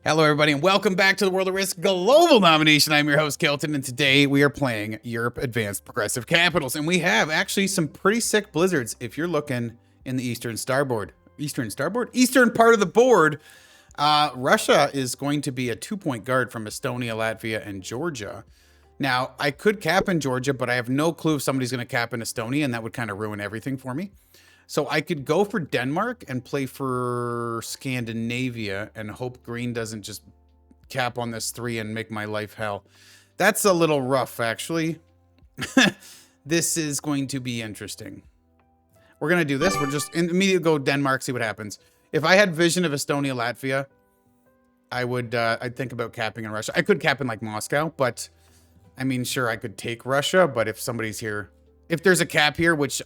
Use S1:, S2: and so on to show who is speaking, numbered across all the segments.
S1: Hello, everybody, and welcome back to the World of Risk Global Domination. I'm your host, Kelton, and today we are playing Europe Advanced Progressive Capitals, and we have actually some pretty sick blizzards if you're looking in the Eastern part of the board. Russia is going to be a 2-point guard from Estonia, Latvia, and Georgia. Now, I could cap in Georgia, but I have no clue if somebody's going to cap in Estonia, and that would kind of ruin everything for me. So I could go for Denmark and play for Scandinavia and hope green doesn't just cap on this 3 and make my life hell. That's a little rough, actually. This is going to be interesting. We're going to do this. We're just immediately go Denmark, see what happens. If I had vision of Estonia, Latvia, I would, I'd think about capping in Russia. I could cap in like Moscow, but I mean, sure, I could take Russia, but if somebody's here, if there's a cap here, which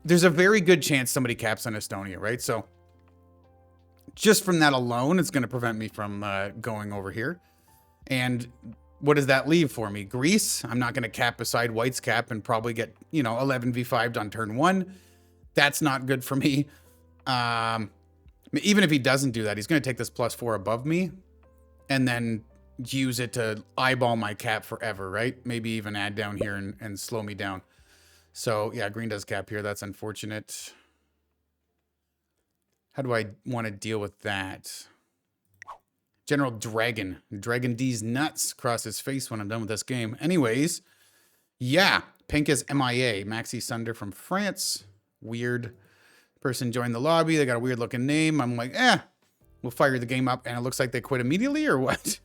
S1: there's a very good chance somebody caps on Estonia, right? So just from that alone, it's going to prevent me from going over here. And what does that leave for me? Greece, I'm not going to cap beside White's cap and probably get, 11v5'd on turn 1. That's not good for me. Even if he doesn't do that, he's going to take this +4 above me and then use it to eyeball my cap forever, right? Maybe even add down here and slow me down. So, yeah, green does cap here. That's unfortunate. How do I want to deal with that? General Dragon. Dragon D's nuts across his face when I'm done with this game. Anyways, yeah, pink is MIA. Maxi Sunder from France. Weird person joined the lobby. They got a weird looking name. I'm like, we'll fire the game up. And it looks like they quit immediately or what?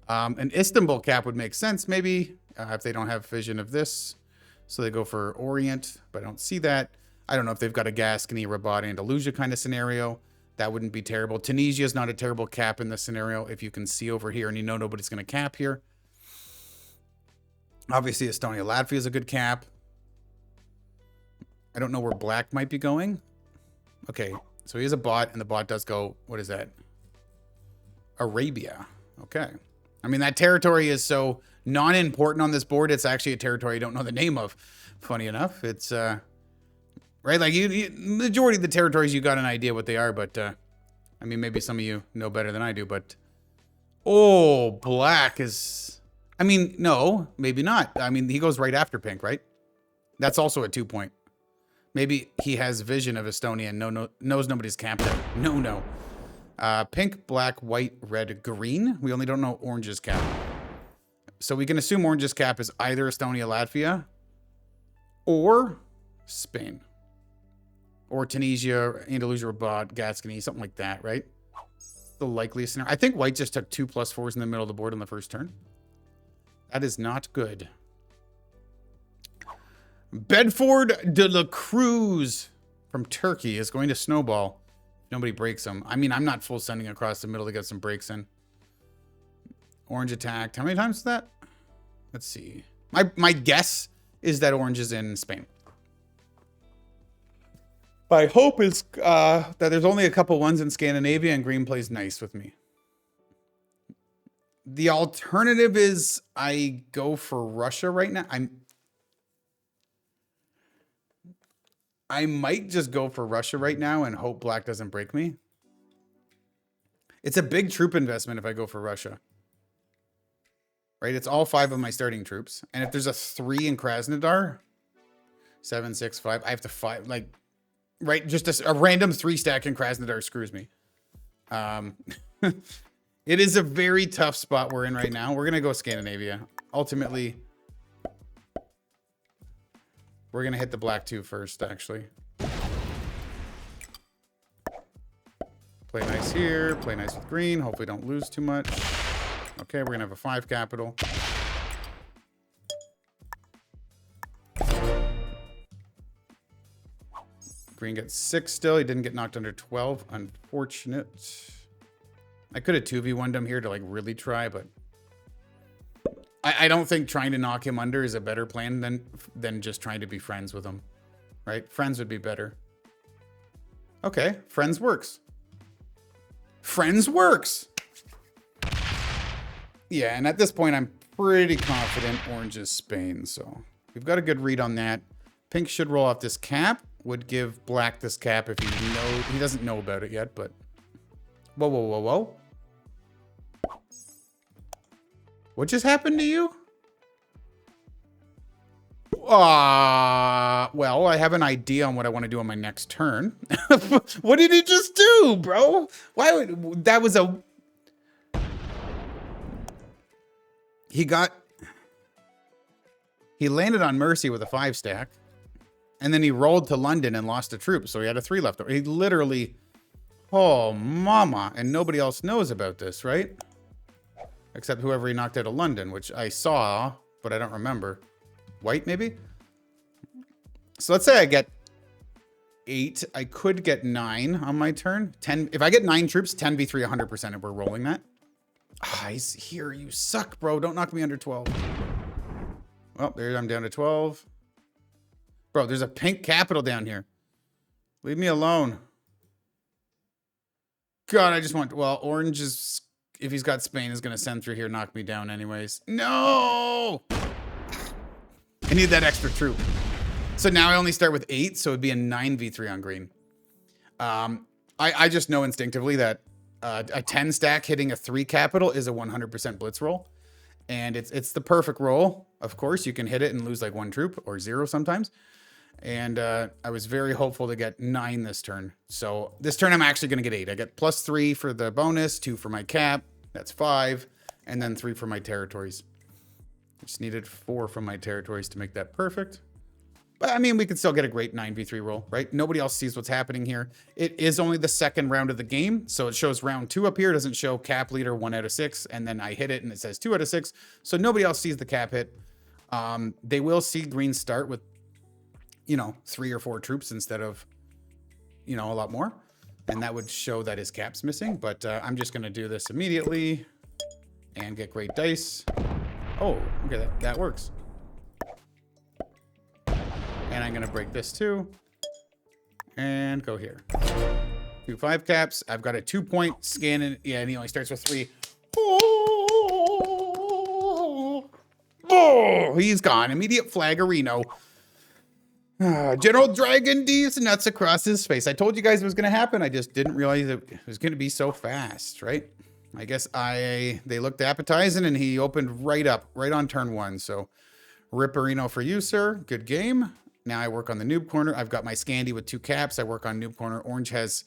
S1: An Istanbul cap would make sense maybe if they don't have vision of this. So they go for Orient, but I don't see that. I don't know if they've got a Gascony, Rabat, Andalusia kind of scenario. That wouldn't be terrible. Tunisia is not a terrible cap in this scenario if you can see over here and nobody's going to cap here. Obviously, Estonia, Latvia is a good cap. I don't know where black might be going. Okay, so he has a bot, and the bot does go, what is that? Arabia. Okay. I mean, that territory is so non-important on this board. It's actually a territory I don't know the name of. Funny enough, it's right. Like majority of the territories, you got an idea what they are, but I mean, maybe some of you know better than I do. But black is. I mean, no, maybe not. I mean, he goes right after pink, right? That's also a 2-point. Maybe he has vision of Estonia and knows nobody's camped there. No. Pink, black, white, red, green. We only don't know orange's cap. So we can assume orange's cap is either Estonia, Latvia, or Spain. Or Tunisia, Andalusia, Rabat, Gascony, something like that, right? The likeliest scenario. I think white just took 2 +4s in the middle of the board on the first turn. That is not good. Bedford de la Cruz from Turkey is going to snowball. Nobody breaks them. I mean, I'm not full sending across the middle to get some breaks in. Orange attacked. How many times is that? Let's see. My guess is that orange is in Spain. My hope is that there's only a couple ones in Scandinavia and green plays nice with me. The alternative is I go for Russia right now. I might just go for Russia right now and hope black doesn't break me. It's a big troop investment if I go for Russia. Right? It's all 5 of my starting troops. And if there's a 3 in Krasnodar, 7, 6, 5, I have to 5, like, right? Just a random 3 stack in Krasnodar screws me. It is a very tough spot we're in right now. We're going to go Scandinavia. Ultimately, we're going to hit the black 2 first, actually. Play nice here. Play nice with green. Hopefully don't lose too much. Okay, we're going to have a 5 capital. Green gets 6 still. He didn't get knocked under 12. Unfortunate. I could have 2v1'd him here to like really try, but I don't think trying to knock him under is a better plan than just trying to be friends with him. Right? Friends would be better. Okay, friends works. Friends works! Yeah, and at this point, I'm pretty confident orange is Spain, so we've got a good read on that. Pink should roll off this cap. Would give black this cap if he doesn't know about it yet, but whoa. What just happened to you? Well, I have an idea on what I want to do on my next turn. What did he just do, bro? Why would that was a he landed on Mercy with a 5 stack, and then he rolled to London and lost a troop, so he had a 3 left over. He literally, oh mama, and nobody else knows about this, right? Except whoever he knocked out of London, which I saw, but I don't remember. White, maybe? So let's say I get 8. I could get 9 on my turn. 10. If I get 9 troops, 10v3, 100% if we're rolling that. Ah, he's here. You suck, bro. Don't knock me under 12. Well, there I'm down to 12. Bro, there's a pink capital down here. Leave me alone. God, I just want... Well, orange is... If he's got Spain, is going to send through here, knock me down anyways. No! I need that extra troop. So now I only start with 8, so it'd be a 9v3 on green. I just know instinctively that a 10 stack hitting a 3 capital is a 100% blitz roll. And it's the perfect roll. Of course, you can hit it and lose like 1 troop or 0 sometimes. And I was very hopeful to get 9 this turn. So this turn I'm actually going to get 8. I get +3 for the bonus, 2 for my cap. That's 5. And then 3 for my territories. Just needed 4 from my territories to make that perfect. But I mean, we could still get a great 9v3 roll, right? Nobody else sees what's happening here. It is only the second round of the game. So it shows round 2 up here. It doesn't show cap leader 1 out of 6. And then I hit it and it says 2 out of 6. So nobody else sees the cap hit. They will see green start with, you know, 3 or 4 troops instead of, you know, a lot more. And that would show that his cap's missing. But I'm just going to do this immediately and get great dice. Oh, okay, that works. And I'm going to break this too. And go here. Do 5 caps. I've got a 2-point scan. Yeah, and he only starts with 3. Oh, he's gone. Immediate flaggerino. General Dragon D's nuts across his face. I told you guys it was going to happen. I just didn't realize it was going to be so fast, right? I guess they looked appetizing and he opened right up, right on turn 1. So Ripperino for you, sir. Good game. Now I work on the noob corner. I've got my Scandi with 2 caps. I work on noob corner. Orange has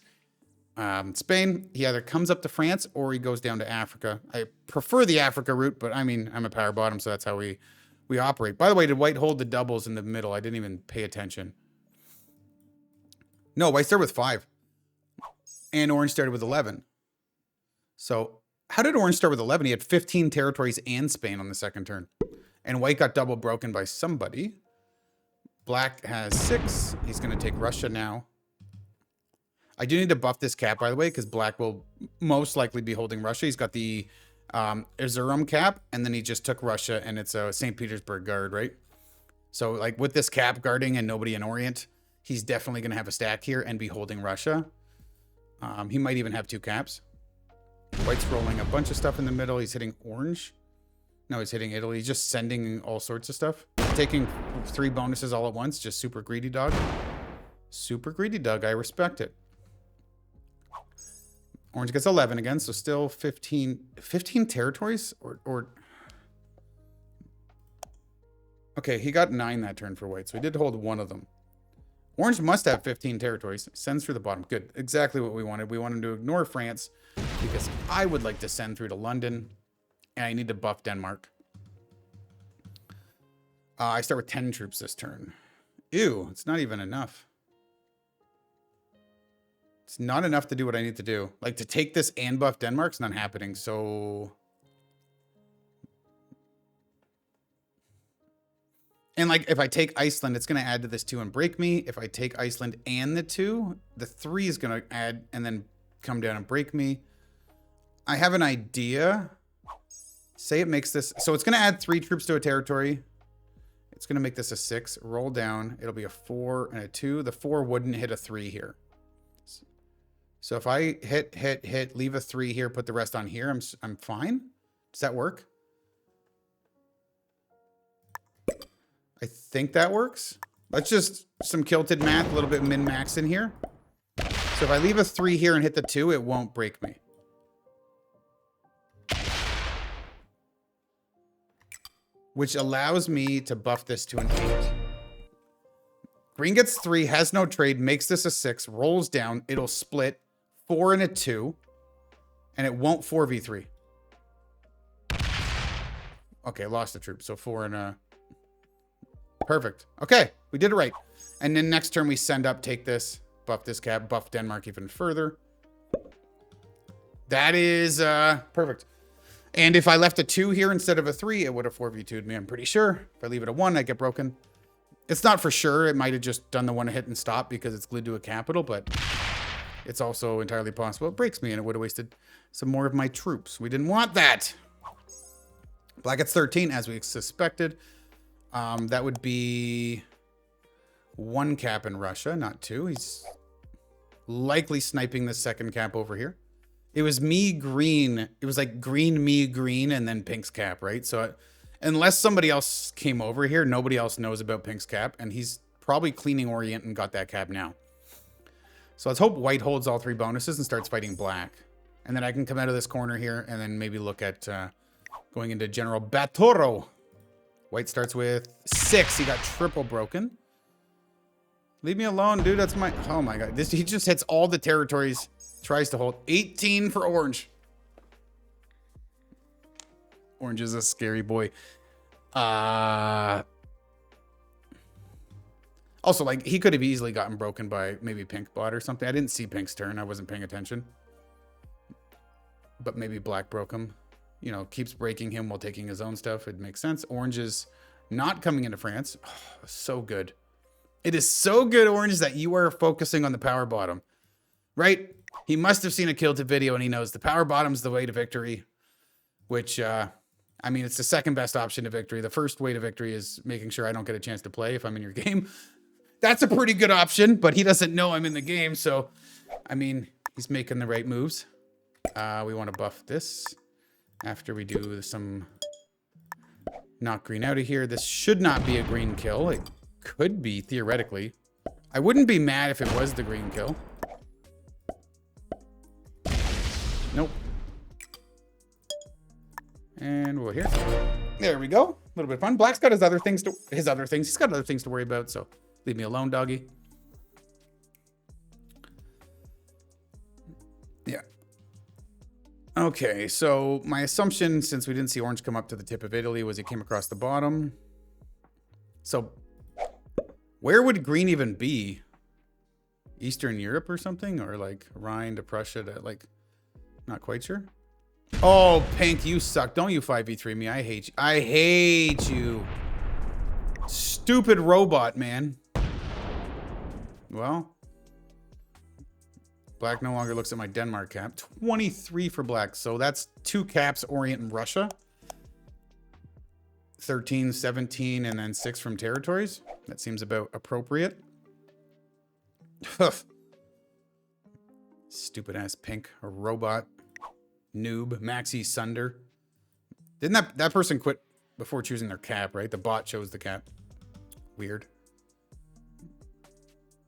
S1: Spain. He either comes up to France or he goes down to Africa. I prefer the Africa route, but I mean, I'm a power bottom, so that's how we operate. By the way, did white hold the doubles in the middle? I didn't even pay attention. No, white started with 5. And orange started with 11. So how did orange start with 11? He had 15 territories and Spain on the second turn. And white got double broken by somebody. Black has 6. He's going to take Russia now. I do need to buff this cap, by the way, because black will most likely be holding Russia. He's got the Erzurum cap, and then he just took Russia, and it's a St. Petersburg guard, right? So, like, with this cap guarding and nobody in Orient, he's definitely going to have a stack here and be holding Russia. He might even have 2 caps. White's rolling a bunch of stuff in the middle. He's hitting orange. No, he's hitting Italy. He's just sending all sorts of stuff. Taking 3 bonuses all at once. Just super greedy dog. Super greedy dog. I respect it. Orange gets 11 again, so still 15 territories? Or okay, he got 9 that turn for white, so he did hold 1 of them. Orange must have 15 territories. Sends through the bottom. Good. Exactly what we wanted. We want him to ignore France because I would like to send through to London. And I need to buff Denmark. I start with 10 troops this turn. Ew, it's not even enough. It's not enough to do what I need to do. Like, to take this and buff Denmark's not happening, so... And, like, if I take Iceland, it's going to add to this 2 and break me. If I take Iceland and the 2, the 3 is going to add and then come down and break me. I have an idea... Say it makes this... So it's going to add 3 troops to a territory. It's going to make this a 6. Roll down. It'll be a 4 and a 2. The 4 wouldn't hit a 3 here. So if I hit, leave a 3 here, put the rest on here, I'm fine. Does that work? I think that works. Let's just... Some kilted math, a little bit min-max in here. So if I leave a 3 here and hit the 2, it won't break me. which allows me to buff this to an 8. Green gets 3, has no trade, makes this a 6, rolls down. It'll split 4 and a 2, and it won't 4v3. Okay, lost the troop. So 4 and a... Perfect. Okay, we did it right. And then next turn we send up, take this, buff this cap, buff Denmark even further. That is perfect. And if I left a 2 here instead of a 3, it would have 4v2'd me, I'm pretty sure. If I leave it a 1, I get broken. It's not for sure. It might have just done the one hit and stop because it's glued to a capital, but it's also entirely possible it breaks me and it would have wasted some more of my troops. We didn't want that. Black gets 13, as we suspected. That would be 1 cap in Russia, not 2. He's likely sniping the second cap over here. It was me green. It was like green, me green, and then pink's cap, right? So unless somebody else came over here, nobody else knows about pink's cap, and he's probably cleaning Orient and got that cap now. So let's hope white holds all 3 bonuses and starts fighting black. And then I can come out of this corner here and then maybe look at going into General Batoro. White starts with 6. He got triple broken. Leave me alone, dude. That's my... Oh, my God. He just hits all the territories. Tries to hold 18 for orange. Orange is a scary boy. Also, like, he could have easily gotten broken by maybe pink bot or something. I didn't see pink's turn. I wasn't paying attention. But maybe black broke him. You know, keeps breaking him while taking his own stuff. It makes sense. Orange is not coming into France. Oh, so good. It is so good, Orange, that you are focusing on the power bottom. Right? He must have seen a kill to video and he knows the power bottom's the way to victory. Which, I mean, it's the second best option to victory. The first way to victory is making sure I don't get a chance to play if I'm in your game. That's a pretty good option, but he doesn't know I'm in the game. So, I mean, he's making the right moves. We want to buff this. After we do some knock green out of here. This should not be a green kill. It could be, theoretically. I wouldn't be mad if it was the green kill. Nope. And we're here. There we go. A little bit of fun. Black's got his other things. He's got other things to worry about, so leave me alone, doggy. Yeah. Okay, so my assumption, since we didn't see orange come up to the tip of Italy, was he came across the bottom. So where would green even be? Eastern Europe or something? Or like Rhine to Prussia to like, not quite sure. Oh, pink, you suck. Don't you 5v3 me. I hate you. I hate you. Stupid robot, man. Well, black no longer looks at my Denmark cap. 23 for black. So that's 2 caps, Orient and Russia. 13, 17, and then 6 from territories. That seems about appropriate. Stupid ass pink, a robot. Noob, Maxi Sunder. Didn't that person quit before choosing their cap, right? The bot chose the cap. Weird.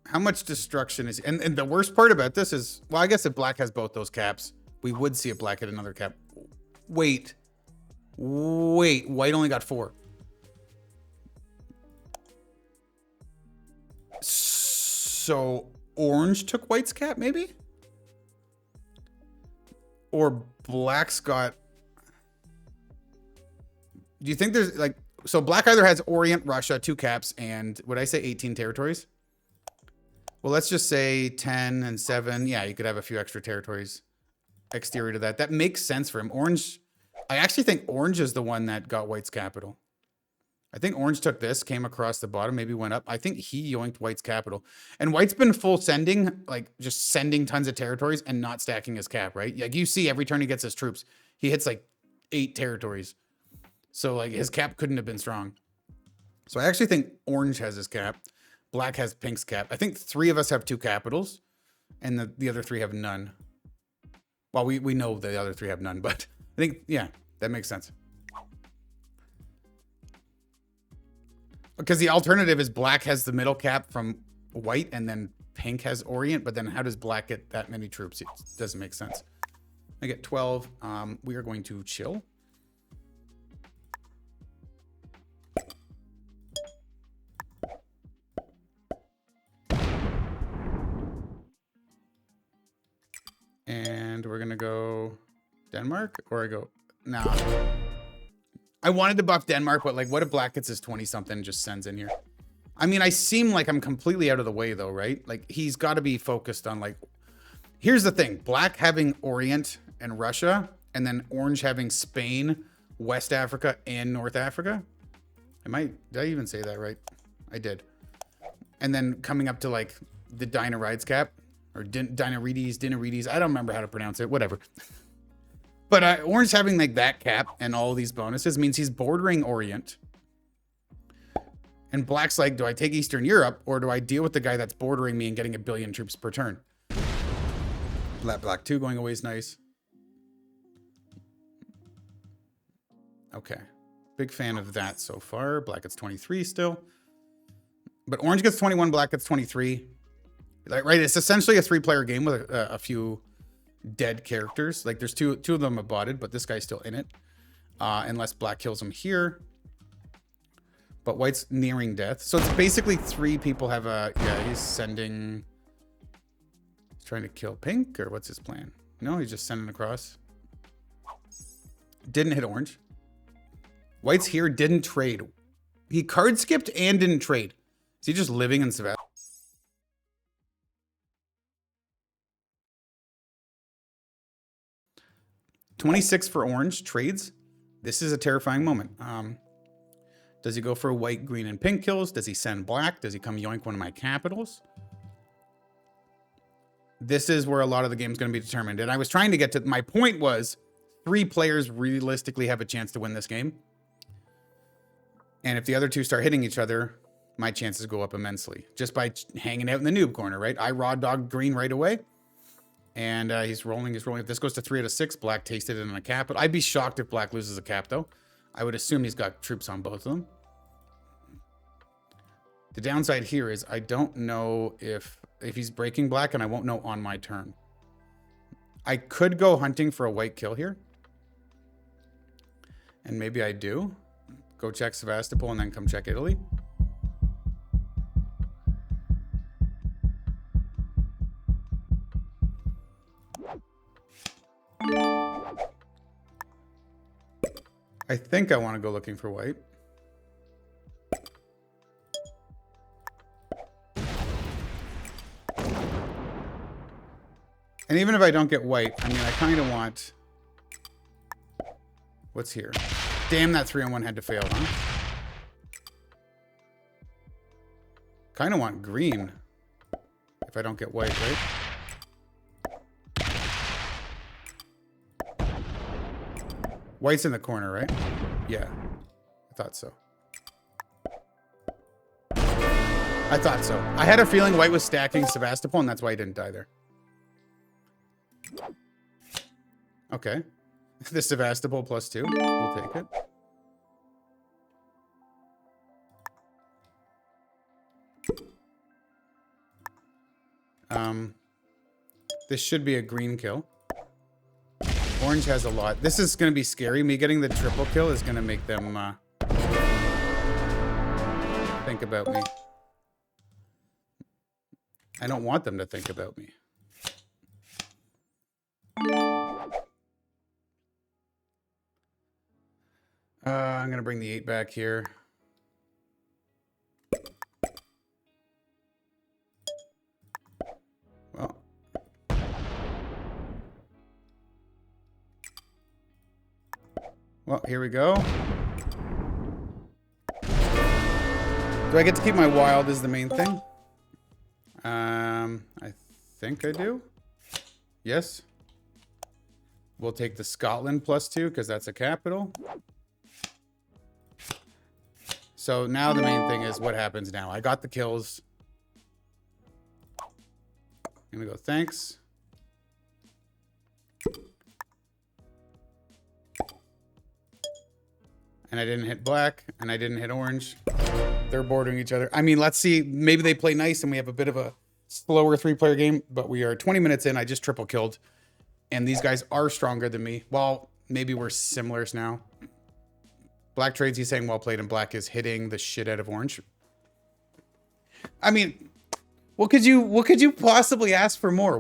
S1: How much destruction is... And the worst part about this is... Well, I guess if black has both those caps, we would see a black hit another cap. Wait. Wait. White only got 4. So orange took white's cap, maybe? Or black's got... Do you think there's like... So black either has Orient, Russia, 2 caps, and would I say 18 territories? Well, let's just say 10 and 7. Yeah, you could have a few extra territories exterior to that. That makes sense for him. Orange... I actually think orange is the one that got white's capital. I think orange took this, came across the bottom, maybe went up. I think he yoinked white's capital. And white's been full sending, like just sending tons of territories and not stacking his cap, right? Like you see every turn he gets his troops, he hits like 8 territories. So like his cap couldn't have been strong. So I actually think orange has his cap. Black has pink's cap. I think 3 of us have 2 capitals and the other 3 have none. Well, we know the other 3 have none, but I think, yeah, that makes sense. Because the alternative is black has the middle cap from white and then pink has Orient, but then how does black get that many troops? It doesn't make sense. I get 12. We are going to chill. Denmark, or I go, nah. I wanted to buff Denmark, but like, what if black gets his 20-something and just sends in here? I mean, I seem like I'm completely out of the way though, right? Like, he's got to be focused on like, here's the thing. Black having Orient and Russia, and then orange having Spain, West Africa, and North Africa. Did I even say that right? I did. And then coming up to like the Dinarides cap, or Dinarides. I don't remember how to pronounce it, whatever. But orange having like that cap and all these bonuses means he's bordering Orient. And black's like, do I take Eastern Europe, or do I deal with the guy that's bordering me and getting 1 billion troops per turn? Black 2 going away is nice. Okay. Big fan of that so far. Black gets 23 still. But orange gets 21, black gets 23. Right? It's essentially a 3-player game with a few dead characters. Like, there's two of them are botted, but this guy's still in it. Unless black kills him here. But white's nearing death. So it's basically 3 people have a... Yeah, he's sending... He's trying to kill pink, or what's his plan? No, he's just sending across. Didn't hit orange. White's here, didn't trade. He card skipped and didn't trade. Is he just living in Sevastopol? 26 for orange trades. This is a terrifying moment. Does he go for white, green, and pink kills? Does he send black? Does he come yoink one of my capitals? This is where a lot of the game is going to be determined. And I was trying to get to... My point was 3 players realistically have a chance to win this game. And if the other 2 start hitting each other, my chances go up immensely. Just by hanging out in the noob corner, right? I raw dog green right away. And he's rolling. If this goes to 3 out of 6, black tasted it in a cap. But I'd be shocked if black loses a cap, though. I would assume he's got troops on both of them. The downside here is I don't know if he's breaking black, and I won't know on my turn. I could go hunting for a white kill here. And maybe I do. Go check Sevastopol and then come check Italy. I think I want to go looking for white. And even if I don't get white, I mean, I kind of want... What's here? Damn, that 3-on-1 had to fail, huh? Kind of want green. If I don't get white, right? White's in the corner, right? Yeah. I thought so. I thought so. I had a feeling white was stacking Sevastopol, and that's why he didn't die there. Okay. The Sevastopol +2. We'll take it. This should be a green kill. Orange has a lot. This is going to be scary. Me getting the triple kill is going to make them think about me. I don't want them to think about me. I'm going to bring the 8 back here. Well, here we go. Do I get to keep my wild is the main thing? I think I do. Yes. We'll take the Scotland +2 because that's a capital. So now the main thing is what happens now. I got the kills. I'm gonna go thanks. And I didn't hit black, and I didn't hit orange. They're bordering each other. I mean, let's see. Maybe they play nice, and we have a bit of a slower 3-player game, but we are 20 minutes in. I just triple killed, and these guys are stronger than me. Well, maybe we're similar now. Black trades, he's saying well played, and black is hitting the shit out of orange. I mean, what could you possibly ask for more?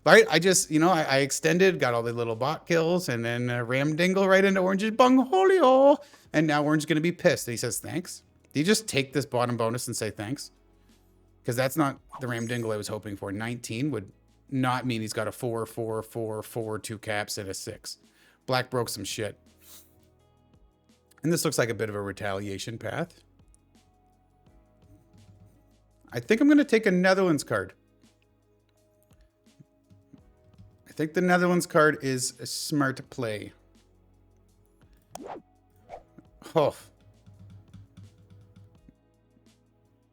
S1: Right? I just, you know, I extended, got all the little bot kills, and then ram dingle right into Orange's bungholio. And now Orange's going to be pissed. And he says, thanks. Do you just take this bottom bonus and say thanks? Because that's not the ram dingle I was hoping for. 19 would not mean he's got a 4, 4, 4, 4, 2 caps, and a 6. Black broke some shit. And this looks like a bit of a retaliation path. I think I'm going to take a Netherlands card. I think the Netherlands card is a smart play. Oh.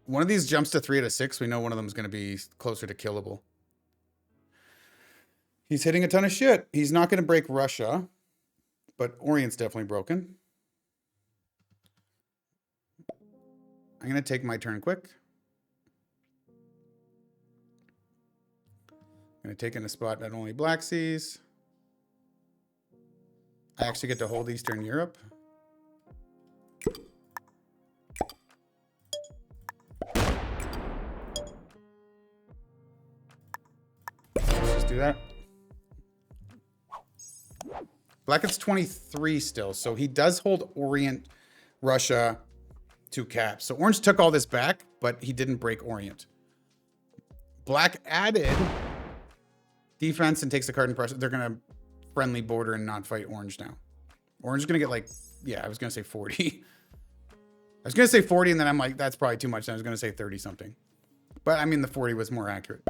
S1: One of these jumps to 3 out of 6. We know one of them is going to be closer to killable. He's hitting a ton of shit. He's not going to break Russia, but Orient's definitely broken. I'm going to take my turn quick. I'm going to take in a spot that only Black sees. I actually get to hold Eastern Europe. Let's just do that. Black gets 23 still, so he does hold Orient, Russia, 2 caps. So Orange took all this back, but he didn't break Orient. Black added defense and takes the card in pressure. They're going to friendly border and not fight Orange now. Orange is going to get like, yeah, I was going to say 40. I was going to say 40 and then I'm like, that's probably too much. And I was going to say 30 something. But I mean, the 40 was more accurate.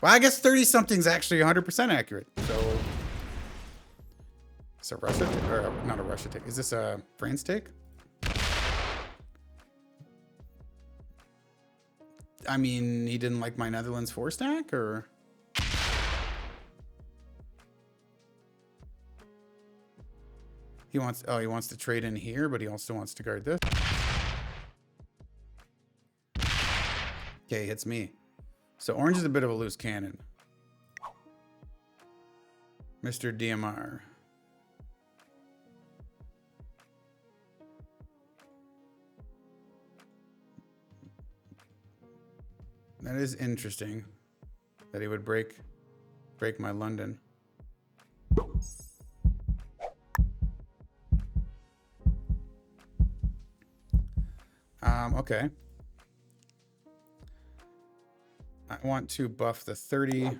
S1: Well, I guess 30 something is actually 100% accurate. So it's a Russia take, or not a Russia take. Is this a France take? I mean, he didn't like my Netherlands 4 stack or... He wants, oh, he wants to trade in here, but he also wants to guard this. Okay, hits me. So Orange is a bit of a loose cannon. Mr. DMR. That is interesting that he would break my London. Okay. I want to buff the 30.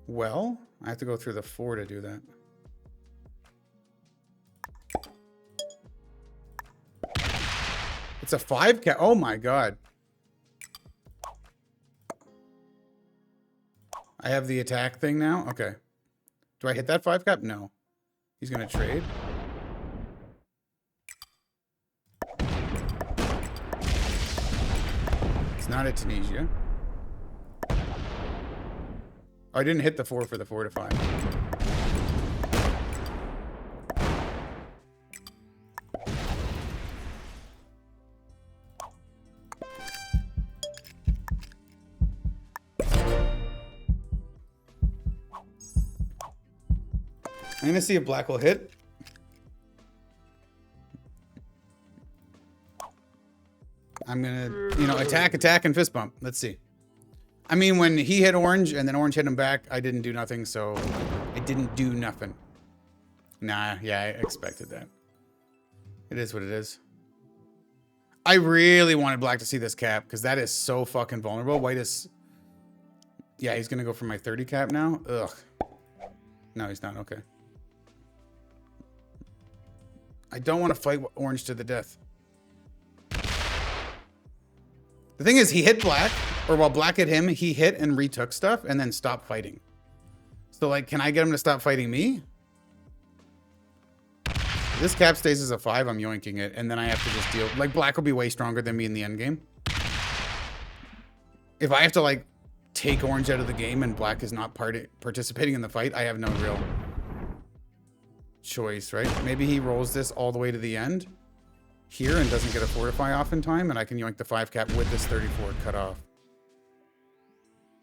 S1: Well, I have to go through the 4 to do that. It's a 5 cap. Oh my god. I have the attack thing now? Okay. Do I hit that 5 cap? No. He's going to trade. It's not at Tunisia. Oh, I didn't hit the 4 for the 4 to 5. I'm gonna see if Black will hit. I'm gonna, you know, attack, and fist bump. Let's see. I mean, when he hit Orange and then Orange hit him back, I didn't do nothing, so I didn't do nothing. Nah, yeah, I expected that. It is what it is. I really wanted Black to see this cap because that is so fucking vulnerable. White is, yeah, he's gonna go for my 30 cap now. Ugh. No, he's not. Okay. I don't want to fight Orange to the death. The thing is, he hit Black, or while Black hit him, he hit and retook stuff and then stopped fighting. So, like, can I get him to stop fighting me? If this cap stays as a 5, I'm yoinking it, and then I have to just deal. Like, Black will be way stronger than me in the end game. If I have to, like, take Orange out of the game and Black is not participating in the fight, I have no real choice, right? Maybe he rolls this all the way to the end here and doesn't get a fortify off in time, and I can yoink the 5 cap with this 34 cut off.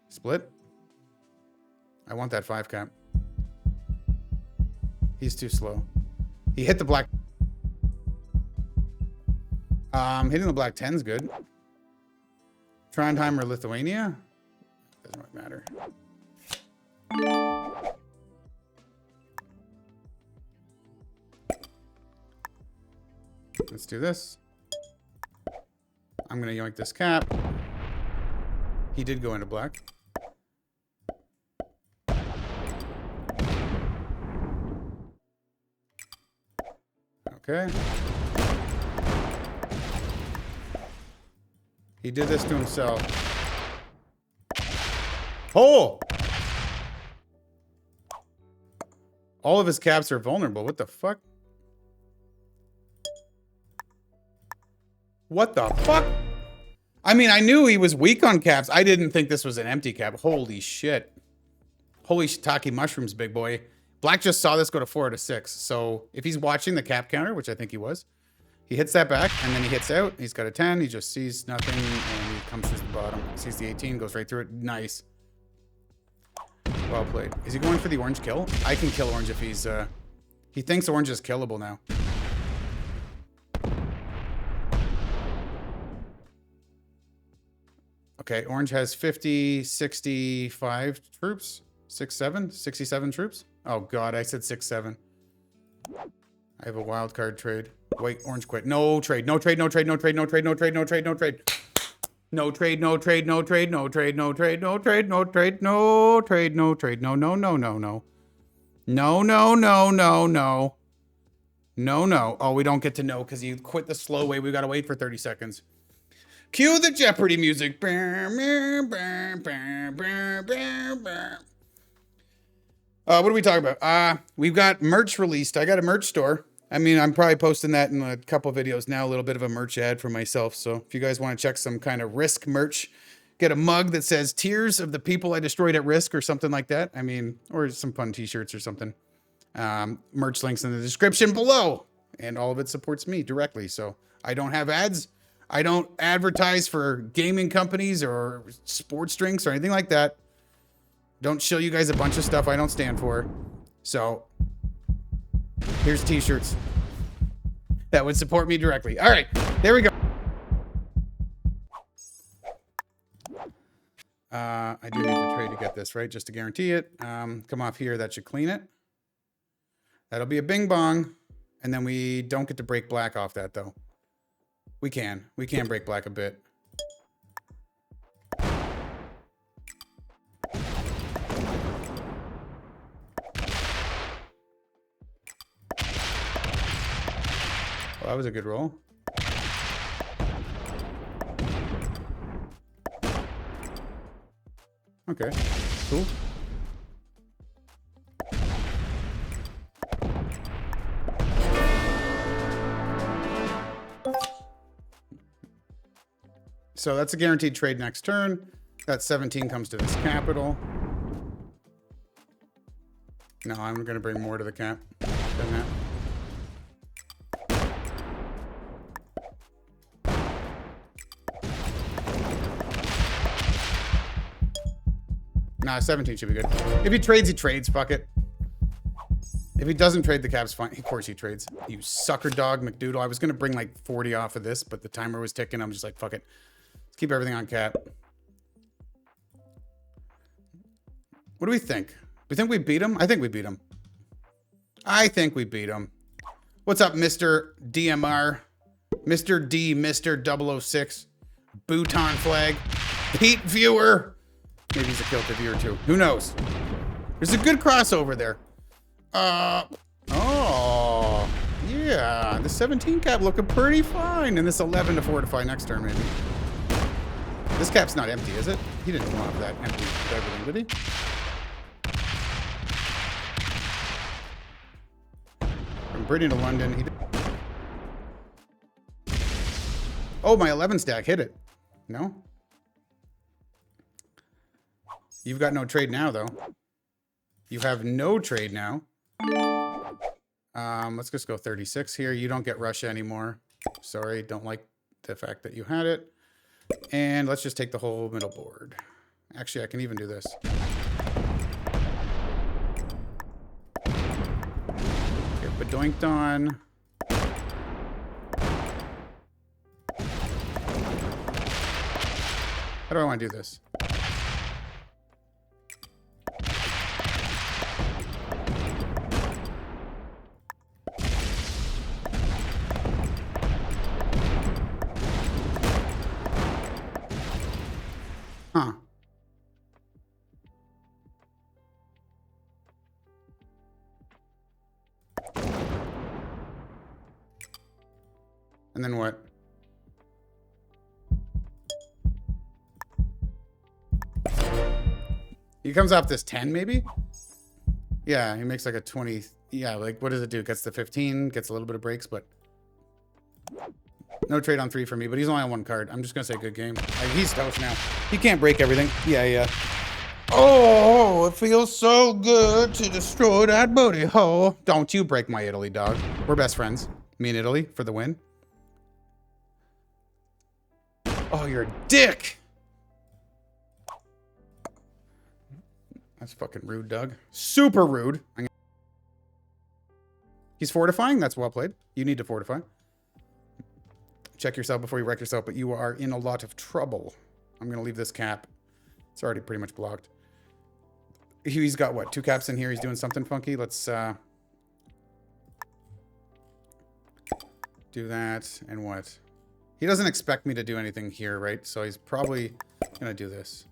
S1: Split. I want that 5 cap. He's too slow. He hit the Black. Hitting the Black 10's good. Trondheim or Lithuania? Doesn't really matter. Let's do this. I'm gonna yoink this cap. He did go into black. Okay. He did this to himself. Oh! All of his caps are vulnerable. What the fuck? What the fuck? I mean, I knew he was weak on caps. I didn't think this was an empty cap. Holy shit. Holy shiitake mushrooms, big boy. Black just saw this go to 4 out of 6. So if he's watching the cap counter, which I think he was, he hits that back and then he hits out. He's got a 10. He just sees nothing and he comes through the bottom. Sees the 18, goes right through it. Nice. Well played. Is he going for the orange kill? I can kill orange if he's, he thinks orange is killable now. Okay, orange has 50, 65 troops. 67 troops. Oh god, I said 6-7. I have a wild card trade. Wait, orange quit. No trade. No trade. No trade. No trade. No trade. No trade. No trade. No trade. No trade. No trade. No trade. No trade. No trade. No trade. No trade. No trade. No trade. No. No. No. No. No. No. No. No. No. No. No. No. Oh, we don't get to know because you quit the slow way. We gotta wait for 30 seconds. Cue the Jeopardy music. What are we talking about? We've got merch released. I got a merch store. I mean, I'm probably posting that in a couple videos now, a little bit of a merch ad for myself. So if you guys want to check some kind of Risk merch, get a mug that says Tears of the People I Destroyed at Risk or something like that. I mean, or some fun t-shirts or something. Merch links in the description below. And all of it supports me directly. So I don't have ads. I don't advertise for gaming companies or sports drinks or anything like that. Don't show you guys a bunch of stuff I don't stand for. So here's t-shirts that would support me directly. All right, there we go. I do need to trade to get this, right? Just to guarantee it. Come off here, that should clean it. That'll be a bing bong. And then we don't get to break black off that though. We can break black a bit. Well, that was a good roll. Okay, cool. So that's a guaranteed trade next turn. That 17 comes to this capital. No, I'm going to bring more to the cap than that. Nah, 17 should be good. If he trades, he trades. Fuck it. If he doesn't trade, the cap's fine. Of course he trades. You sucker dog, McDoodle. I was going to bring like 40 off of this, but the timer was ticking. I'm just like, fuck it. Let's keep everything on cap. What do we think? We think we beat him? I think we beat him. I think we beat him. What's up, Mr. DMR? Mr. D, Mr. 006. Bhutan flag. Pete viewer. Maybe he's a kill to viewer too. Who knows? There's a good crossover there. Oh, yeah. The 17 cap looking pretty fine. And this 11 to fortify next turn, maybe. This cap's not empty, is it? He didn't come off that empty with everything, did he? From Britain to London, he did. Oh, my 11 stack hit it. No? You've got no trade now, though. You have no trade now. Let's just go 36 here. You don't get Russia anymore. Sorry, don't like the fact that you had it. And let's just take the whole middle board. Actually, I can even do this. Get bedoinked on. I do I want to do this? Huh. And then what? He comes off this 10, maybe? Yeah, he makes like a 20. Yeah, like, what does it do? Gets the 15, gets a little bit of breaks, but... No trade on 3 for me, but he's only on 1 card. I'm just going to say good game. Like, he's toast now. He can't break everything. Yeah. Oh, it feels so good to destroy that booty hole. Don't you break my Italy, dog. We're best friends. Me and Italy for the win. Oh, you're a dick. That's fucking rude, Doug. Super rude. He's fortifying. That's well played. You need to fortify. Check yourself before you wreck yourself, but you are in a lot of trouble. I'm going to leave this cap. It's already pretty much blocked. He's got, what, 2 caps in here? He's doing something funky. Let's do that. And what? He doesn't expect me to do anything here, right? So he's probably going to do this.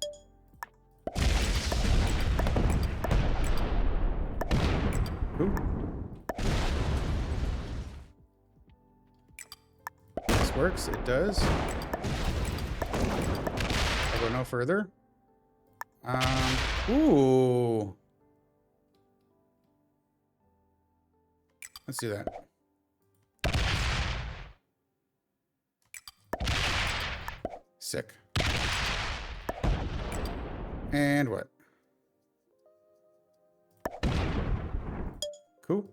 S1: Ooh. This works. It does. I go no further. Ooh. Let's do that. Sick. And what? Cool.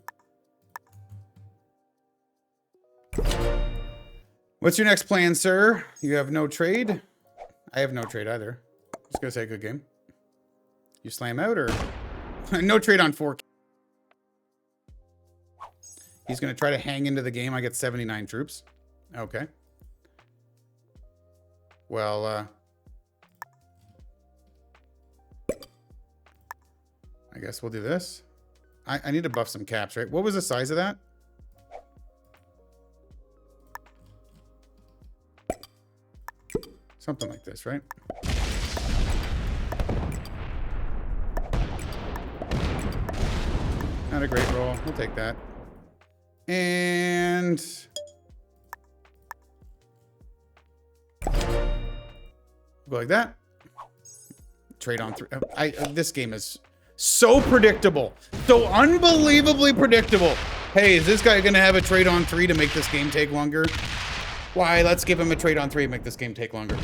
S1: What's your next plan, sir? You have no trade? I have no trade either. Just gonna say good game. You slam out or no trade on 4. He's gonna try to hang into the game. I get 79 troops. Okay. Well, I guess we'll do this. I need to buff some caps, right? What was the size of that? Something like this, right? Not a great roll. We'll take that. And... go like that. Trade on 3. This game is so predictable. So unbelievably predictable. Hey, is this guy going to have a trade on 3 to make this game take longer? Why, let's give him a trade on 3 and make this game take longer.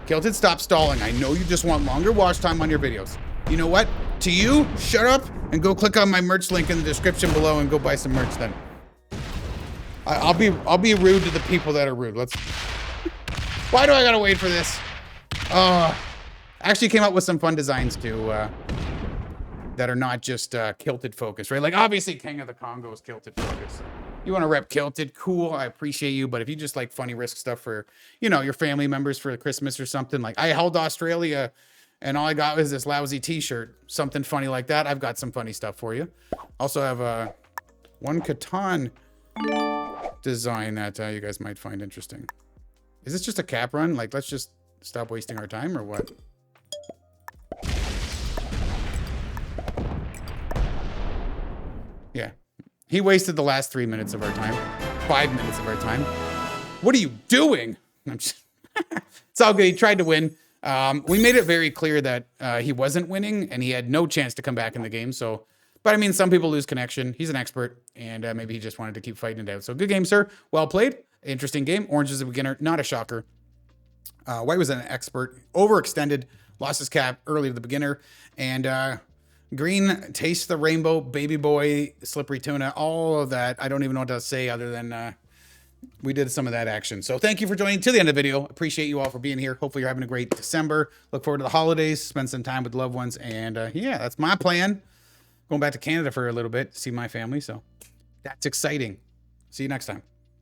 S1: Kilted, stop stalling. I know you just want longer watch time on your videos. You know what? To you, shut up and go click on my merch link in the description below and go buy some merch then. I'll be rude to the people that are rude. Let's... Why do I gotta wait for this? Actually came up with some fun designs too, that are not just kilted focused, right? Like obviously King of the Congo is kilted focused. You want to rep kilted, cool, I appreciate you, but if you just like funny risk stuff for, you know, your family members for Christmas or something, like I held Australia and all I got was this lousy t-shirt, something funny like that, I've got some funny stuff for you. Also have one Catan design that you guys might find interesting. Is this just a cap run? Like, let's just stop wasting our time or what? Yeah. He wasted the last 3 minutes of our time. 5 minutes of our time. What are you doing? I'm just it's all good. He tried to win. We made it very clear that he wasn't winning and he had no chance to come back in the game. So, but I mean, some people lose connection. He's an expert and maybe he just wanted to keep fighting it out. So good game, sir. Well played. Interesting game. Orange is a beginner. Not a shocker. White was an expert. Overextended. Lost his cap early to the beginner. And green tastes the rainbow. Baby boy. Slippery tuna. All of that. I don't even know what to say other than we did some of that action. So thank you for joining to the end of the video. Appreciate you all for being here. Hopefully you're having a great December. Look forward to the holidays. Spend some time with loved ones. And yeah, that's my plan. Going back to Canada for a little bit to see my family. So that's exciting. See you next time.